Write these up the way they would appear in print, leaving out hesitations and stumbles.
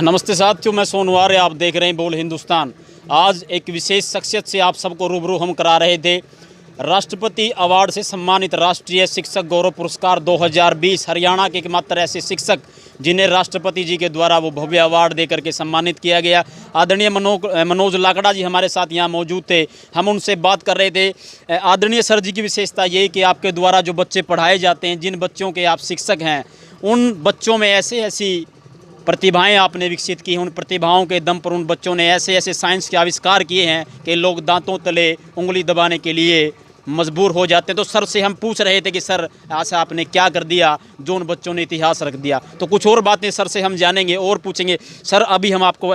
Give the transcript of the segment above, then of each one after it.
नमस्ते साथियों, मैं सोनवार, आप देख रहे हैं बोल हिंदुस्तान। आज एक विशेष शख्सियत से आप सबको रूबरू हम करा रहे थे। राष्ट्रपति अवार्ड से सम्मानित राष्ट्रीय शिक्षक गौरव पुरस्कार 2020 हरियाणा के एकमात्र ऐसे शिक्षक जिन्हें राष्ट्रपति जी के द्वारा वो भव्य अवार्ड देकर के सम्मानित किया गया। आदरणीय मनोज लाकड़ा जी हमारे साथ यहाँ मौजूद थे। हम उनसे बात कर रहे थे। आदरणीय सर जी की विशेषता ये कि आपके द्वारा जो बच्चे पढ़ाए जाते हैं, जिन बच्चों के आप शिक्षक हैं, उन बच्चों में ऐसी प्रतिभाएं आपने विकसित की हैं। उन प्रतिभाओं के दम पर उन बच्चों ने ऐसे साइंस के आविष्कार किए हैं कि लोग दांतों तले उंगली दबाने के लिए मजबूर हो जाते हैं। तो सर से हम पूछ रहे थे कि सर ऐसा आपने क्या कर दिया जो उन बच्चों ने इतिहास रख दिया। तो कुछ और बातें सर से हम जानेंगे और पूछेंगे। सर, अभी हम आपको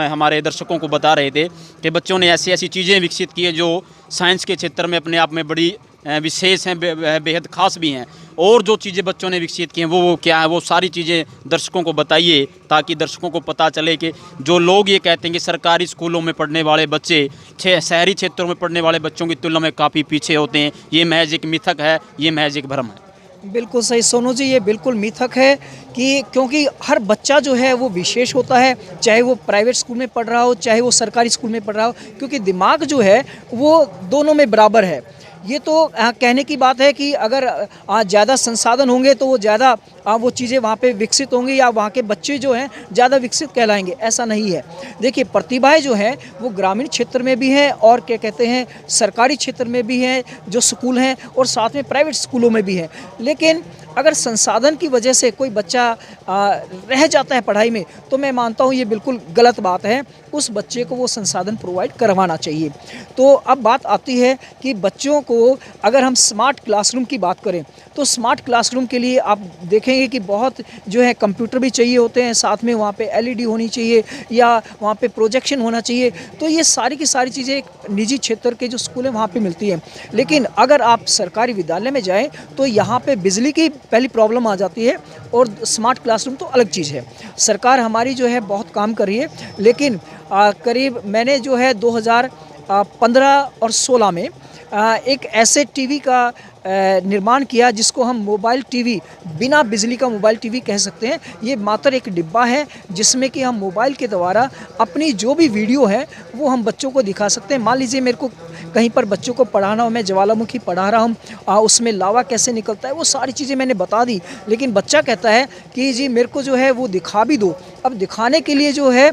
हमारे दर्शकों को बता रहे थे कि बच्चों ने ऐसी चीज़ें विकसित की है जो साइंस के क्षेत्र में अपने आप में बड़ी विशेष हैं, बेहद ख़ास भी हैं। और जो चीज़ें बच्चों ने विकसित की हैं वो क्या है, वो सारी चीज़ें दर्शकों को बताइए ताकि दर्शकों को पता चले कि जो लोग ये कहते हैं कि सरकारी स्कूलों में पढ़ने वाले बच्चे शहरी क्षेत्रों में पढ़ने वाले बच्चों की तुलना में काफ़ी पीछे होते हैं, ये महज एक मिथक है, ये महज एक भ्रम है। बिल्कुल सही सोनू जी, ये बिल्कुल मिथक है कि क्योंकि हर बच्चा जो है वो विशेष होता है, चाहे वो प्राइवेट स्कूल में पढ़ रहा हो चाहे वो सरकारी स्कूल में पढ़ रहा हो, क्योंकि दिमाग जो है वो दोनों में बराबर है। ये तो कहने की बात है कि अगर ज़्यादा संसाधन होंगे तो वो ज़्यादा वो चीज़ें वहाँ पे विकसित होंगी या वहाँ के बच्चे जो हैं ज़्यादा विकसित कहलाएंगे, ऐसा नहीं है। देखिए, प्रतिभाएं जो हैं वो ग्रामीण क्षेत्र में भी हैं और क्या कहते हैं सरकारी क्षेत्र में भी हैं जो स्कूल हैं, और साथ में प्राइवेट स्कूलों में भी हैं। लेकिन अगर संसाधन की वजह से कोई बच्चा रह जाता है पढ़ाई में, तो मैं मानता हूँ ये बिल्कुल गलत बात है। उस बच्चे को वो संसाधन प्रोवाइड करवाना चाहिए। तो अब बात आती है कि बच्चों को अगर हम स्मार्ट क्लासरूम की बात करें तो स्मार्ट क्लासरूम के लिए आप देखेंगे कि बहुत जो है कंप्यूटर भी चाहिए होते हैं, साथ में वहाँ पे एलईडी होनी चाहिए या वहाँ पे प्रोजेक्शन होना चाहिए। तो ये सारी की सारी चीज़ें एक निजी क्षेत्र के जो स्कूल हैं वहाँ पे मिलती हैं। लेकिन अगर आप सरकारी विद्यालय में जाएं तो यहाँ पे बिजली की पहली प्रॉब्लम आ जाती है, और स्मार्ट क्लासरूम तो अलग चीज़ है। सरकार हमारी जो है बहुत काम कर रही है, लेकिन करीब मैंने जो है 2015 और 16 में एक ऐसे टीवी का निर्माण किया जिसको हम मोबाइल टीवी, बिना बिजली का मोबाइल टीवी कह सकते हैं। ये मात्र एक डिब्बा है जिसमें कि हम मोबाइल के द्वारा अपनी जो भी वीडियो है वो हम बच्चों को दिखा सकते हैं। मान लीजिए मेरे को कहीं पर बच्चों को पढ़ाना हो, मैं ज्वालामुखी पढ़ा रहा हूँ, उसमें लावा कैसे निकलता है वो सारी चीज़ें मैंने बता दी, लेकिन बच्चा कहता है कि जी मेरे को जो है वो दिखा भी दो। अब दिखाने के लिए जो है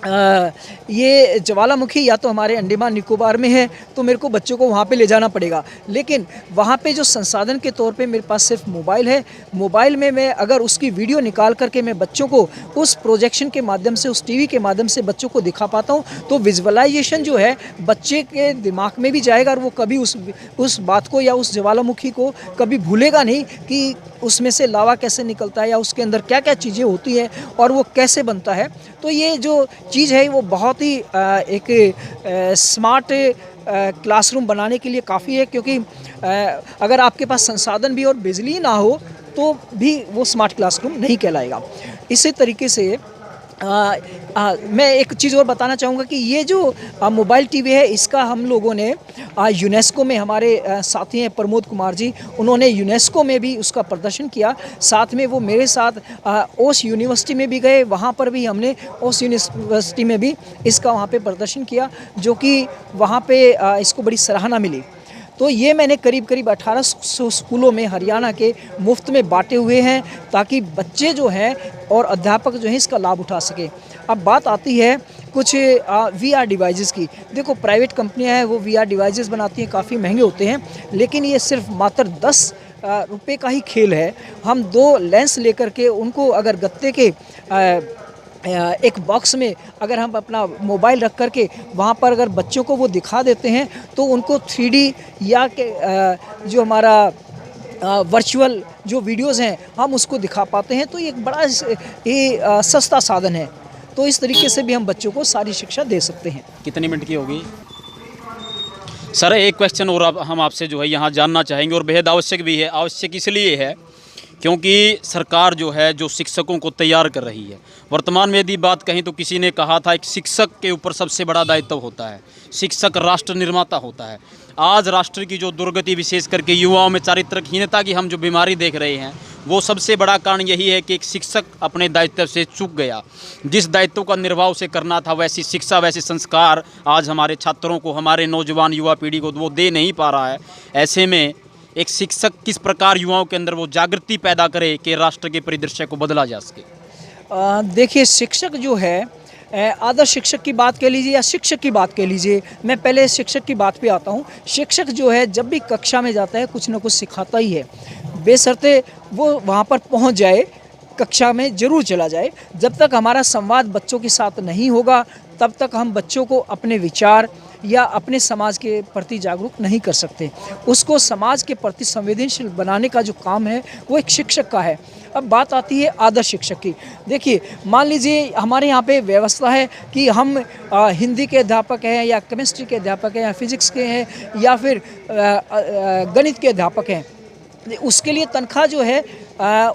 ये ज्वालामुखी या तो हमारे अंडमान निकोबार में है, तो मेरे को बच्चों को वहाँ पे ले जाना पड़ेगा। लेकिन वहाँ पे जो संसाधन के तौर पे मेरे पास सिर्फ मोबाइल है। मोबाइल में मैं अगर उसकी वीडियो निकाल करके मैं बच्चों को उस प्रोजेक्शन के माध्यम से, उस टीवी के माध्यम से बच्चों को दिखा पाता हूँ, तो विजुअलाइजेशन जो है बच्चे के दिमाग में भी जाएगा और वो कभी उस बात को या उस ज्वालामुखी को कभी भूलेगा नहीं कि उसमें से लावा कैसे निकलता है या उसके अंदर क्या क्या चीज़ें होती हैं और वो कैसे बनता है। तो ये जो चीज़ है वो बहुत ही एक स्मार्ट क्लासरूम बनाने के लिए काफ़ी है, क्योंकि अगर आपके पास संसाधन भी और बिजली ना हो तो भी वो स्मार्ट क्लासरूम नहीं कहलाएगा। इसी तरीके से मैं एक चीज़ और बताना चाहूँगा कि ये जो मोबाइल टीवी है इसका हम लोगों ने यूनेस्को में, हमारे साथी हैं प्रमोद कुमार जी, उन्होंने यूनेस्को में भी उसका प्रदर्शन किया। साथ में वो मेरे साथ ओस यूनिवर्सिटी में भी गए, वहाँ पर भी हमने ओस यूनिवर्सिटी में भी इसका वहाँ पे प्रदर्शन किया, जो कि वहाँ पे इसको बड़ी सराहना मिली। तो ये मैंने करीब 1800 स्कूलों में हरियाणा के मुफ्त में बांटे हुए हैं ताकि बच्चे जो हैं और अध्यापक जो हैं इसका लाभ उठा सकें। अब बात आती है कुछ VR डिवाइसेस की। देखो, प्राइवेट कंपनियां हैं वो VR डिवाइसेस बनाती हैं, काफ़ी महंगे होते हैं, लेकिन ये सिर्फ मात्र 10 रुपये का ही खेल है। हम 2 लेंस लेकर के उनको अगर गत्ते के एक बॉक्स में अगर हम अपना मोबाइल रख करके वहाँ पर अगर बच्चों को वो दिखा देते हैं तो उनको 3D या जो हमारा वर्चुअल जो वीडियोज़ हैं हम उसको दिखा पाते हैं। तो ये एक बड़ा सस्ता साधन है। तो इस तरीके से भी हम बच्चों को सारी शिक्षा दे सकते हैं। कितनी मिनट की होगी सर? एक क्वेश्चन और हम आपसे जो है यहाँ जानना चाहेंगे और बेहद आवश्यक भी है। आवश्यक इसलिए है क्योंकि सरकार जो है जो शिक्षकों को तैयार कर रही है। वर्तमान में यदि बात कहें तो किसी ने कहा था एक शिक्षक के ऊपर सबसे बड़ा दायित्व होता है, शिक्षक राष्ट्र निर्माता होता है। आज राष्ट्र की जो दुर्गति, विशेष करके युवाओं में चारित्रिकहीनता की हम जो बीमारी देख रहे हैं, वो सबसे बड़ा कारण यही है कि एक शिक्षक अपने दायित्व से चूक गया। जिस दायित्व का निर्वाह उसे करना था, वैसी शिक्षा, वैसे संस्कार आज हमारे छात्रों को, हमारे नौजवान युवा पीढ़ी को वो दे नहीं पा रहा है। ऐसे में एक शिक्षक किस प्रकार युवाओं के अंदर वो जागृति पैदा करे कि राष्ट्र के परिदृश्य को बदला जा सके? देखिए, शिक्षक जो है, आदर्श शिक्षक की बात कह लीजिए या शिक्षक की बात कह लीजिए, मैं पहले शिक्षक की बात पे आता हूँ। शिक्षक जो है जब भी कक्षा में जाता है कुछ ना कुछ सिखाता ही है, बेशर्ते वो वहाँ पर पहुँच जाए, कक्षा में ज़रूर चला जाए। जब तक हमारा संवाद बच्चों के साथ नहीं होगा तब तक हम बच्चों को अपने विचार या अपने समाज के प्रति जागरूक नहीं कर सकते। उसको समाज के प्रति संवेदनशील बनाने का जो काम है वो एक शिक्षक का है। अब बात आती है आदर्श शिक्षक की। देखिए, मान लीजिए हमारे यहाँ पे व्यवस्था है कि हम हिंदी के अध्यापक हैं या केमिस्ट्री के अध्यापक हैं या फिजिक्स के हैं या फिर गणित के अध्यापक हैं, उसके लिए तनख्वाह जो है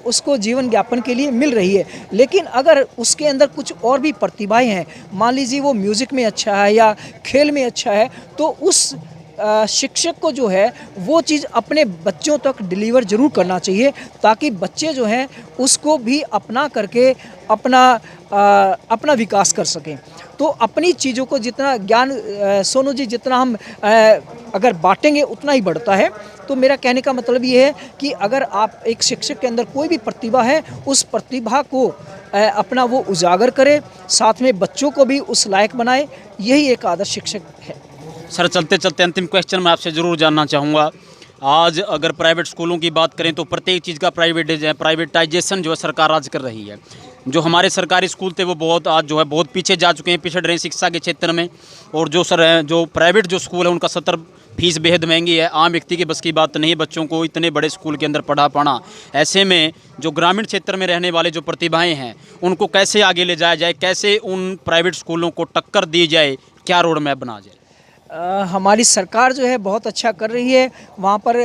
उसको जीवन यापन के लिए मिल रही है। लेकिन अगर उसके अंदर कुछ और भी प्रतिभाएं हैं, मान लीजिए वो म्यूज़िक में अच्छा है या खेल में अच्छा है, तो उस शिक्षक को जो है वो चीज़ अपने बच्चों तक डिलीवर ज़रूर करना चाहिए, ताकि बच्चे जो हैं उसको भी अपना करके अपना विकास कर सकें। तो अपनी चीज़ों को जितना ज्ञान, सोनू जी, जितना हम अगर बांटेंगे उतना ही बढ़ता है। तो मेरा कहने का मतलब ये है कि अगर आप एक शिक्षक के अंदर कोई भी प्रतिभा है, उस प्रतिभा को अपना वो उजागर करे, साथ में बच्चों को भी उस लायक बनाए, यही एक आदर्श शिक्षक है। सर, चलते चलते अंतिम क्वेश्चन मैं आपसे ज़रूर जानना चाहूँगा। आज अगर प्राइवेट स्कूलों की बात करें तो प्रत्येक चीज़ का प्राइवेटाइजेशन जो है सरकार आज कर रही है। जो हमारे सरकारी स्कूल थे वो बहुत पीछे जा चुके हैं, पिछड़ रहे हैं शिक्षा के क्षेत्र में। और जो प्राइवेट जो स्कूल है उनका सत्र फीस बेहद महंगी है। आम व्यक्ति की बस की बात नहीं बच्चों को इतने बड़े स्कूल के अंदर पढ़ा पाना। ऐसे में जो ग्रामीण क्षेत्र में रहने वाले जो प्रतिभाएं हैं उनको कैसे आगे ले जाया जाए, कैसे उन प्राइवेट स्कूलों को टक्कर दी जाए, क्या रोड मैप बना जाए? हमारी सरकार जो है बहुत अच्छा कर रही है। वहाँ पर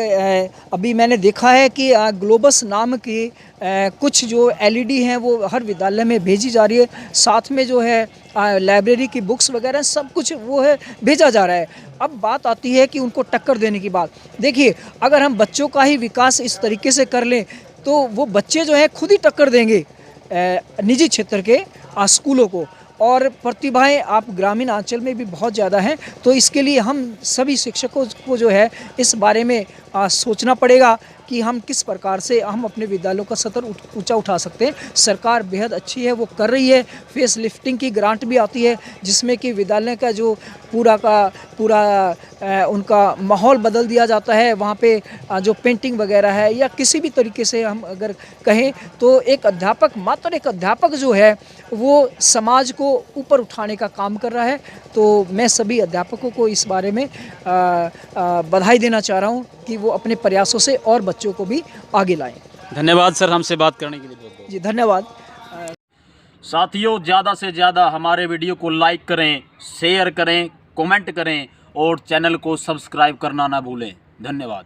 अभी मैंने देखा है कि ग्लोबस नाम की कुछ जो एलईडी हैं वो हर विद्यालय में भेजी जा रही है। साथ में जो है लाइब्रेरी की बुक्स वगैरह सब कुछ वो है भेजा जा रहा है। अब बात आती है कि उनको टक्कर देने की बात। देखिए, अगर हम बच्चों का ही विकास इस तरीके से कर लें तो वो बच्चे जो है खुद ही टक्कर देंगे निजी क्षेत्र के स्कूलों को। और प्रतिभाएं आप ग्रामीण अंचल में भी बहुत ज़्यादा हैं। तो इसके लिए हम सभी शिक्षकों को जो है इस बारे में सोचना पड़ेगा कि हम किस प्रकार से हम अपने विद्यालयों का स्तर ऊंचा उठा सकते हैं। सरकार बेहद अच्छी है, वो कर रही है। फेस लिफ्टिंग की ग्रांट भी आती है जिसमें कि विद्यालय का जो पूरा उनका माहौल बदल दिया जाता है। वहाँ पे जो पेंटिंग वगैरह है या किसी भी तरीके से हम अगर कहें तो एक अध्यापक जो है वो समाज को ऊपर उठाने का काम कर रहा है। तो मैं सभी अध्यापकों को इस बारे में बधाई देना चाह रहा हूँ कि वो अपने प्रयासों से और बच्चों को भी आगे लाएं। धन्यवाद सर, हमसे बात करने के लिए बहुत। जी धन्यवाद। साथियों, ज़्यादा से ज़्यादा हमारे वीडियो को लाइक करें, शेयर करें, कमेंट करें और चैनल को सब्सक्राइब करना ना भूलें। धन्यवाद।